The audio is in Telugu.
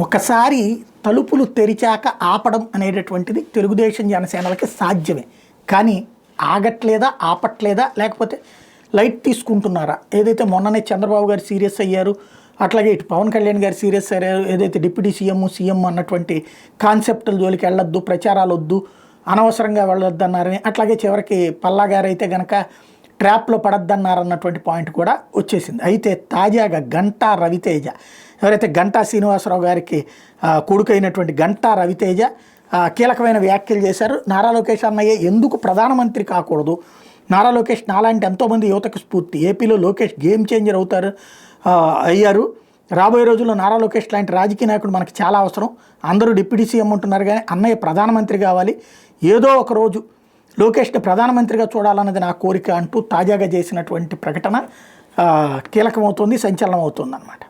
ఒకసారి తలుపులు తెరిచాక ఆపడం అనేటటువంటిది తెలుగుదేశం జనసేనలకి సాధ్యమే. కానీ ఆగట్లేదా, ఆపట్లేదా, లేకపోతే లైట్ తీసుకుంటున్నారా? ఏదైతే మొన్ననే చంద్రబాబు గారు సీరియస్ అయ్యారు, అట్లాగే ఇటు పవన్ కళ్యాణ్ గారు సీరియస్ అయ్యారు. ఏదైతే డిప్యూటీ సీఎం అన్నటువంటి కాన్సెప్టుల జోలికి వెళ్ళొద్దు, ప్రచారాలు వద్దు, అనవసరంగా వెళ్ళొద్దు అన్నారని, అట్లాగే చివరికి పల్లా గారు అయితే కనుక ట్రాప్లో పడద్దన్నారన్నటువంటి పాయింట్ కూడా వచ్చేసింది. అయితే తాజాగా గంటా రవితేజ, ఎవరైతే గంటా శ్రీనివాసరావు గారికి కొడుకైనటువంటి గంటా రవితేజ కీలకమైన వ్యాఖ్యలు చేశారు. నారా లోకేష్ అన్నయ్య ఎందుకు ప్రధానమంత్రి కాకూడదు? నారా లోకేష్ నాలాంటి ఎంతోమంది యువతకు స్ఫూర్తి. ఏపీలో లోకేష్ గేమ్ చేంజర్ అయ్యారు. రాబోయే రోజుల్లో నారా లోకేష్ లాంటి రాజకీయ నాయకుడు మనకి చాలా అవసరం. అందరూ డిప్యూటీ సీఎం ఉంటున్నారు, కానీ అన్నయ్య ప్రధానమంత్రి కావాలి. ఏదో ఒక రోజు లోకేష్ని ప్రధానమంత్రిగా చూడాలన్నది నా కోరిక అంటూ తాజాగా చేసినటువంటి ప్రకటన కీలకమవుతుంది, సంచలనం అవుతుంది అన్నమాట.